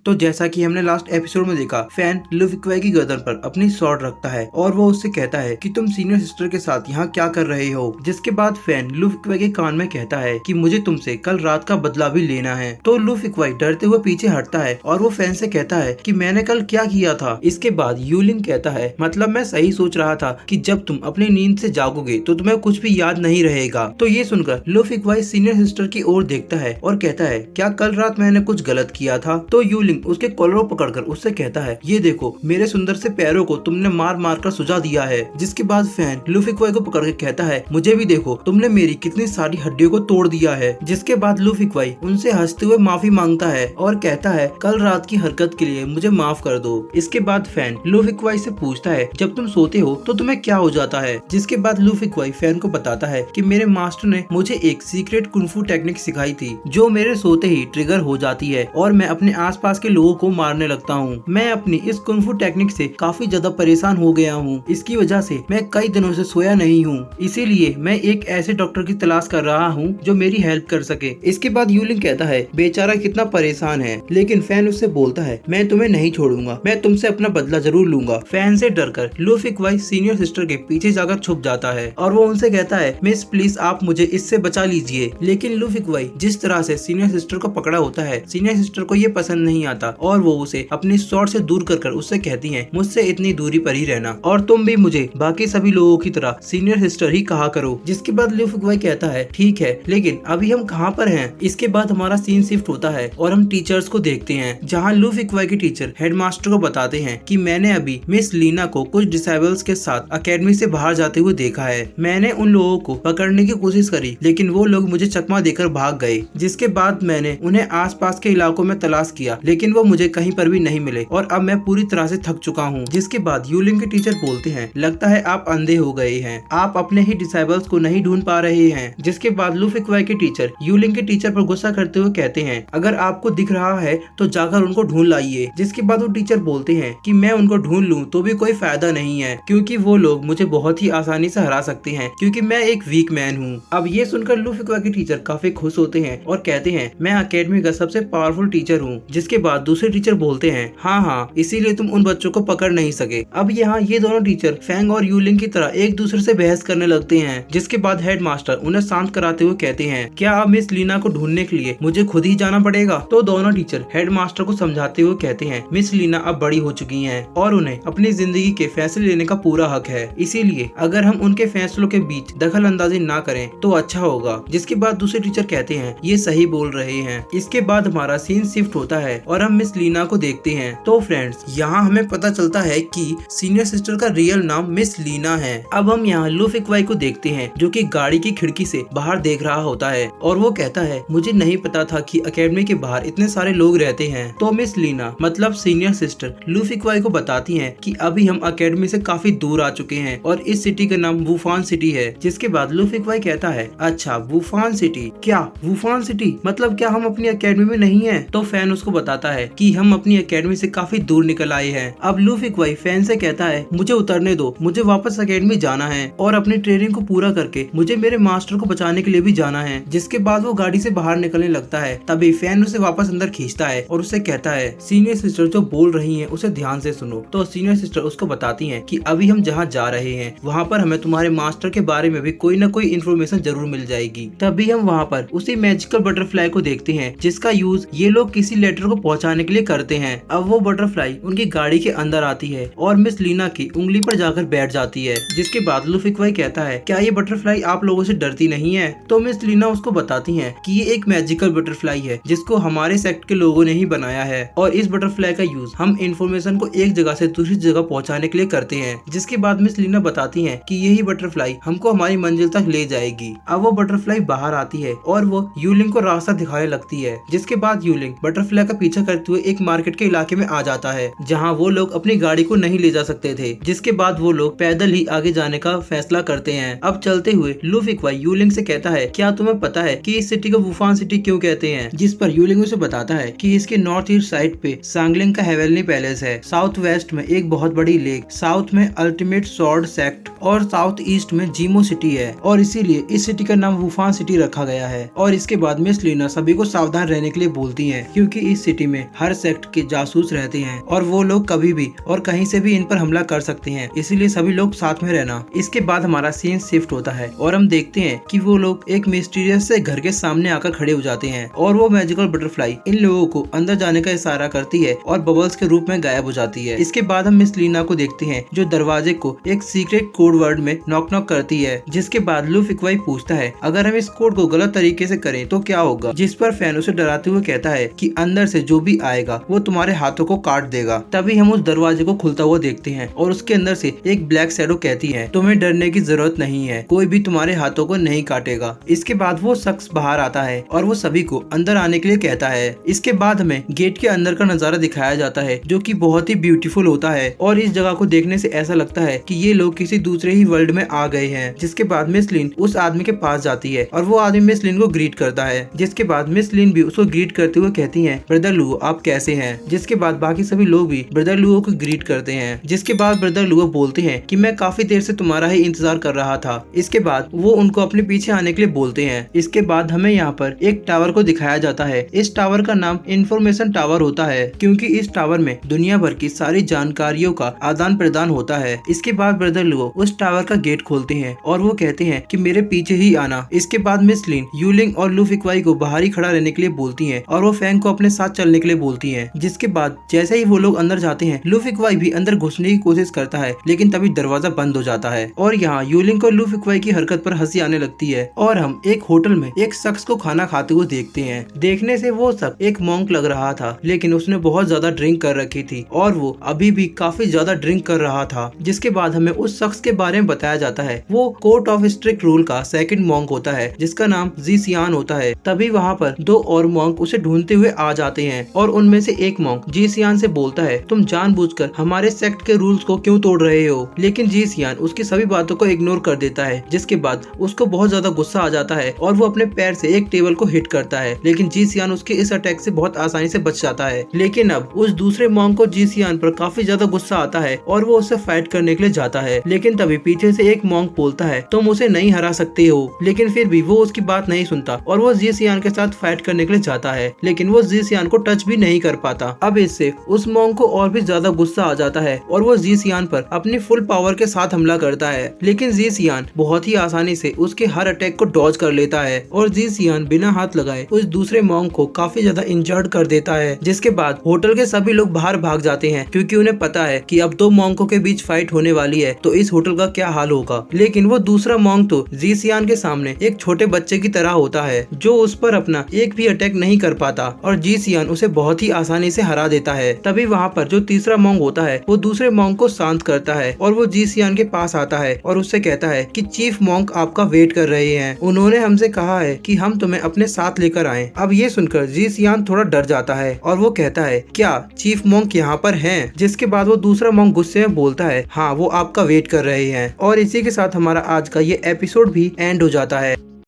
तो जैसा कि हमने लास्ट एपिसोड में देखा, फैन लुफिक्वाई की गर्दन पर अपनी स्वॉर्ड रखता है और वो उससे कहता है कि तुम सीनियर सिस्टर के साथ यहाँ क्या कर रहे हो। जिसके बाद फैन लुफिक्वाई के कान में कहता है कि मुझे तुमसे कल रात का बदला भी लेना है। तो लुफिक्वाई डरते हुए पीछे हटता है और वो फैन से कहता है कि मैंने कल क्या किया था। इसके बाद यूलिंग कहता है मतलब मैं सही सोच रहा था कि जब तुम अपनी नींद से जागोगे तो तुम्हें कुछ भी याद नहीं रहेगा। तो ये सुनकर लुफिक्वाई सीनियर सिस्टर की ओर देखता है और कहता है क्या कल रात मैंने कुछ गलत किया था। तो यूलिंग उसके कॉलर पकड़कर उससे कहता है ये देखो मेरे सुंदर से पैरों को तुमने मार मार कर सुझा दिया है। जिसके बाद फैन लुफिक्वाई को पकड़ के कहता है मुझे भी देखो तुमने मेरी कितनी सारी हड्डियों को तोड़ दिया है। जिसके बाद लुफिक्वाई उनसे हंसते हुए माफी मांगता है और कहता है कल रात की हरकत के लिए मुझे माफ कर दो। इसके बाद फैन लुफिक्वाई से पूछता है जब तुम सोते हो तो तुम्हें क्या हो जाता है। जिसके बाद लुफिक्वाई फैन को बताता है कि मेरे मास्टर ने मुझे एक सीक्रेट कुंफू टेक्निक सिखाई थी जो मेरे सोते ही ट्रिगर हो जाती है और मैं अपने आसपास के लोगों को मारने लगता हूँ। मैं अपनी इस कुंफू टेक्निक से काफी ज्यादा परेशान हो गया हूँ। इसकी वजह से मैं कई दिनों से सोया नहीं हूँ, इसीलिए मैं एक ऐसे डॉक्टर की तलाश कर रहा हूँ जो मेरी हेल्प कर सके। इसके बाद यूलिंग कहता है बेचारा कितना परेशान है, लेकिन फैन उससे बोलता है मैं तुम्हें नहीं छोड़ूंगा, मैं तुमसे अपना बदला जरूर लूंगा। फैन से डरकर लुफिक्वाई सीनियर सिस्टर के पीछे जाकर छुप जाता है और वो उनसे कहता है मिस प्लीज आप मुझे इससे बचा लीजिए। लेकिन लुफिक्वाई जिस तरह से सीनियर सिस्टर को पकड़ा होता है, सीनियर सिस्टर को ये पसंद नहीं आता और वो उसे अपनी स्वॉर्ड से दूर कर उससे कहती है मुझसे इतनी दूरी पर ही रहना और तुम भी मुझे बाकी सभी लोगों की तरह सीनियर सिस्टर ही कहा करो। जिसके बाद लुफिक्वाई कहता है ठीक है, लेकिन अभी हम कहाँ पर हैं। इसके बाद हमारा सीन शिफ्ट होता है और हम टीचर्स को देखते हैं, जहाँ लुफिक्वाई के टीचर हेडमास्टर को बताते हैं कि मैंने अभी मिस लीना को कुछ डिसेबल्स के साथ अकेडमी से बाहर जाते हुए देखा है। मैंने उन लोगों को पकड़ने की कोशिश करी लेकिन वो लोग मुझे चकमा देकर भाग गए। जिसके बाद मैंने उन्हें आसपास के इलाकों में तलाश किया लेकिन वो मुझे कहीं पर भी नहीं मिले और अब मैं पूरी तरह से थक चुका हूँ। जिसके बाद यूलिंग के टीचर बोलते हैं लगता है आप अंधे हो गए हैं, आप अपने ही डिसेबल्स को नहीं ढूंढ पा रहे हैं। जिसके बाद लुफिक्वाई के टीचर यूलिंग के टीचर पर गुस्सा करते हुए कहते हैं अगर आपको दिख रहा है तो जाकर उनको ढूंढ लाइए। जिसके बाद वो टीचर बोलते हैं कि मैं उनको ढूंढ लूं तो भी कोई फायदा नहीं है क्योंकि वो लोग मुझे बहुत ही आसानी से हरा सकते हैं क्योंकि मैं एक वीक मैन हूँ। अब ये सुनकर लुफिक्वाई के टीचर काफी खुश होते हैं और कहते हैं मैं अकेडमी का सबसे पावरफुल टीचर हूँ। जिसके बाद दूसरे टीचर बोलते हैं हाँ, इसीलिए तुम उन बच्चों को पकड़ नहीं सके। अब यहाँ ये दोनों टीचर फैंग और यूलिंग की तरह एक दूसरे से बहस करने लगते हैं। जिसके बाद हेडमास्टर उन्हें शांत कराते हुए कहते हैं क्या अब मिस लीना को ढूंढने के लिए मुझे खुद ही जाना पड़ेगा। तो दोनों टीचर हेडमास्टर को समझाते हुए कहते हैं मिस लीना अब बड़ी हो चुकी हैं और उन्हें अपनी जिंदगी के फैसले लेने का पूरा हक है, इसीलिए अगर हम उनके फैसलों के बीच दखल अंदाजी ना करें तो अच्छा होगा। जिसके बाद दूसरे टीचर कहते हैं ये सही बोल रहे हैं। इसके बाद हमारा सीन शिफ्ट होता है और हम मिस लीना को देखते हैं। तो फ्रेंड्स यहाँ हमें पता चलता है कि सीनियर सिस्टर का रियल नाम मिस लीना है। अब हम यहाँ लुफिक्वाई को देखते हैं जो कि गाड़ी की खिड़की से बाहर देख रहा होता है और वो कहता है मुझे नहीं पता था कि अकेडमी के बाहर इतने सारे लोग रहते हैं। तो मिस लीना मतलब सीनियर सिस्टर लुफिक्वाई को बताती हैं कि अभी हम अकेडमी से काफी दूर आ चुके हैं और इस सिटी का नाम वुफान सिटी है। जिसके बाद लुफिक्वाई कहता है अच्छा वुफान सिटी, क्या वुफान सिटी मतलब क्या हम अपनी अकेडमी में नहीं है। तो फैन उसको बताता है कि हम अपनी अकेडमी से काफी दूर निकल आए हैं। अब लुफिक्वाई फैन से कहता है मुझे उतरने दो, मुझे वापस अकेडमी जाना है और अपनी ट्रेनिंग को पूरा करके मुझे मेरे मास्टर को बचाने के लिए भी जाना है। जिसके बाद वो गाड़ी से बाहर निकलने लगता है, तभी फैन उसे वापस अंदर खींचता है और उसे कहता है सीनियर सिस्टर जो बोल रही है उसे ध्यान से सुनो। तो सीनियर सिस्टर उसको बताती है कि अभी हम जहाँ जा रहे हैं वहाँ पर हमें तुम्हारे मास्टर के बारे में भी कोई न कोई इन्फॉर्मेशन जरूर मिल जाएगी। तभी हम वहाँ पर उसी मैजिकल बटरफ्लाई को देखते हैं जिसका यूज ये लोग किसी लेटर को पहुँचाने के लिए करते हैं। अब वो बटरफ्लाई उनकी गाड़ी के अंदर आती है और मिस लीना की उंगली पर जाकर बैठ जाती है। जिसके बाद लुफिक्वाई कहता है क्या ये बटरफ्लाई आप लोगों से डरती नहीं है। तो मिस लीना उसको बताती है कि ये एक मैजिकल बटरफ्लाई है जिसको हमारे सेक्ट के लोगों ने ही बनाया है और इस बटरफ्लाई का यूज हम इंफॉर्मेशन को एक जगह से दूसरी जगह पहुंचाने के लिए करते हैं। जिसके बाद मिस लीना बताती है कि यही बटरफ्लाई हमको हमारी मंजिल तक ले जाएगी। अब वो बटरफ्लाई बाहर आती है और वो यूलिंग को रास्ता दिखाने लगती है। जिसके बाद यूलिंग बटरफ्लाई का पीछा करते हुए एक मार्केट के इलाके में आ जाता है जहाँ वो लोग अपनी गाड़ी को नहीं ले जा सकते थे। जिसके बाद वो लोग पैदल ही आगे जाने का फैसला करते हैं। अब चलते हुए लुफिक्वाई यूलिंग से कहता है क्या तुम्हें पता है कि इस सिटी को वुफान सिटी क्यों कहते हैं। जिस पर यूलिंग उसे बताता है कि इसके नॉर्थ ईस्ट साइड पे सांगलिंग का हेवेलनी पैलेस है, साउथ वेस्ट में एक बहुत बड़ी लेक, साउथ में अल्टीमेट स्वॉर्ड सेक्ट और साउथ ईस्ट में जीमो सिटी है और इसीलिए इस सिटी का नाम वुफान सिटी रखा गया है। और इसके बाद मिस लीना सभी को सावधान रहने के लिए बोलती है क्योंकि इस सिटी में हर सेक्ट के जासूस रहते हैं और वो लोग कभी भी और कहीं से भी इन पर हमला कर सकते हैं, इसीलिए सभी लोग साथ में रहना। इसके बाद हमारा सीन शिफ्ट होता है और हम देखते हैं कि वो लोग एक मिस्टीरियस से घर के सामने आकर खड़े हो जाते हैं और वो मैजिकल बटरफ्लाई इन लोगों को अंदर जाने का इशारा करती है और बबल्स के रूप में गायब हो जाती है। इसके बाद हम मिस लीना को देखते हैं जो दरवाजे को एक सीक्रेट कोड वर्ड में नॉक नॉक करती है, जिसके बाद लुफिक्वाई पूछता है अगर हम इस कोड को गलत तरीके से करें तो क्या होगा, जिस पर फैन उसे डराते हुए कहता है कि अंदर से जो भी आएगा वो तुम्हारे हाथों को काट देगा। तभी हम उस दरवाजे को खुलता हुआ देखते हैं और उसके अंदर से एक ब्लैक शैडो कहती है तुम्हें डरने की जरूरत नहीं है, कोई भी तुम्हारे हाथों को नहीं काटेगा। इसके बाद वो शख्स बाहर आता है और वो सभी को अंदर आने के लिए कहता है। इसके बाद हमें गेट के अंदर का नजारा दिखाया जाता है जो कि बहुत ही ब्यूटीफुल होता है और इस जगह को देखने से ऐसा लगता है कि ये लोग किसी दूसरे ही वर्ल्ड में आ गए हैं। जिसके बाद मिस लिन उस आदमी के पास जाती है और वो आदमी मिस लिन को ग्रीट करता है, जिसके बाद मिस लिन भी उसको ग्रीट करते हुए कहती है ब्रदर लुओ आप कैसे हैं। जिसके बाद बाकी सभी लोग भी ब्रदर लुओ को ग्रीट करते हैं। जिसके बाद ब्रदर लुओ बोलते हैं कि मैं काफी देर से तुम्हारा ही इंतजार कर रहा था। इसके बाद वो उनको अपने पीछे आने के लिए बोलते हैं। इसके बाद हमें यहाँ पर एक टावर को दिखाया जाता है। इस टावर का नाम इंफॉर्मेशन टावर होता है क्योंकि इस टावर में दुनिया भर की सारी जानकारियों का आदान प्रदान होता है। इसके बाद ब्रदर लुओ उस टावर का गेट खोलते हैं और वो कहते हैं कि मेरे पीछे ही आना। इसके बाद मिस लिन यूलिंग और लुफिक्वाई को बाहर ही खड़ा रहने के लिए बोलती हैं और वो फैंग को अपने साथ चलने के लिए बोलती हैं। जिसके बाद जैसे ही वो लोग अंदर जाते हैं लुफिक्वाई भी अंदर घुसने की कोशिश करता है, लेकिन तभी दरवाजा बंद हो जाता है और यहाँ यूलिंग और लुफिक्वाई की हरकत पर हंसी आने लगती है और हम एक होटल में एक शख्स को खाना खाते हुए देखते हैं। देखने से वो सब एक मॉन्क लग रहा था, लेकिन उसने बहुत ज्यादा ड्रिंक कर रखी थी और वो अभी भी काफी ज्यादा ड्रिंक कर रहा था। जिसके बाद हमें उस शख्स के बारे में बताया जाता है वो कोर्ट ऑफ स्ट्रिक्ट रूल का सेकंड मॉन्क होता है जिसका नाम जी सियान होता है। तभी वहाँ पर दो और मॉन्क उसे ढूंढते हुए आ जाते हैं और उनमें से एक मॉन्क जी सियान से बोलता है तुम जानबूझकर हमारे सेक्ट के रूल्स को क्यों तोड़ रहे हो। लेकिन जी सियान उसकी सभी बातों को इग्नोर कर देता है, जिसके बाद उसको बहुत ज्यादा गुस्सा आ जाता है और वो अपने पैर से एक टेबल को हिट करता है, लेकिन जी सियान उसके इस अटैक से बहुत आसानी से बच जाता है। लेकिन अब उस दूसरे मॉन्क को जी सियान पर काफी ज्यादा गुस्सा आता है और वो उससे फाइट करने के लिए जाता है, लेकिन तभी पीछे से एक मॉन्क बोलता है तुम उसे नहीं हरा सकते हो। लेकिन फिर भी वो उसकी बात नहीं सुनता और वो जी सियान के साथ फाइट करने के लिए जाता है, लेकिन वो जी सियान को टच भी नहीं कर पाता। अब इससे उस मॉन्क को और भी ज्यादा गुस्सा आ जाता है और वो जी सियान पर अपनी फुल पावर के साथ हमला करता है, लेकिन जी सियान बहुत ही आसानी से उसके हर अटैक को डॉज कर लेता है और जी सियान बिना हाथ लगाए उस दूसरे मॉन्क को काफी ज्यादा इंजर्ड कर देता है। जिसके बाद होटल के सभी लोग बाहर भाग जाते हैं क्योंकि उन्हें पता है कि अब दो मॉन्कों के बीच फाइट होने वाली है तो इस होटल का क्या हाल होगा। लेकिन वो दूसरा मॉन्क तो जी सियान के सामने एक छोटे बच्चे की तरह होता है जो उस पर अपना एक भी अटैक नहीं कर पाता और जी सियान उसे बहुत ही आसानी से हरा देता है। तभी वहाँ पर जो तीसरा मॉन्क होता है वो दूसरे मॉन्क को शांत करता है और वो जी सियान के पास आता है और उससे कहता है कि चीफ मॉन्क आपका वेट कर रहे हैं, उन्होंने हमसे कहा है कि हम तुम्हें अपने साथ लेकर आए। अब ये सुनकर जी सियान थोड़ा डर जाता है और वो कहता है क्या चीफ मॉन्क यहाँ पर हैं? जिसके बाद वो दूसरा मॉन्क गुस्से में बोलता है हाँ वो आपका वेट कर रहे हैं। और इसी के साथ हमारा आज का ये एपिसोड भी एंड हो जाता है।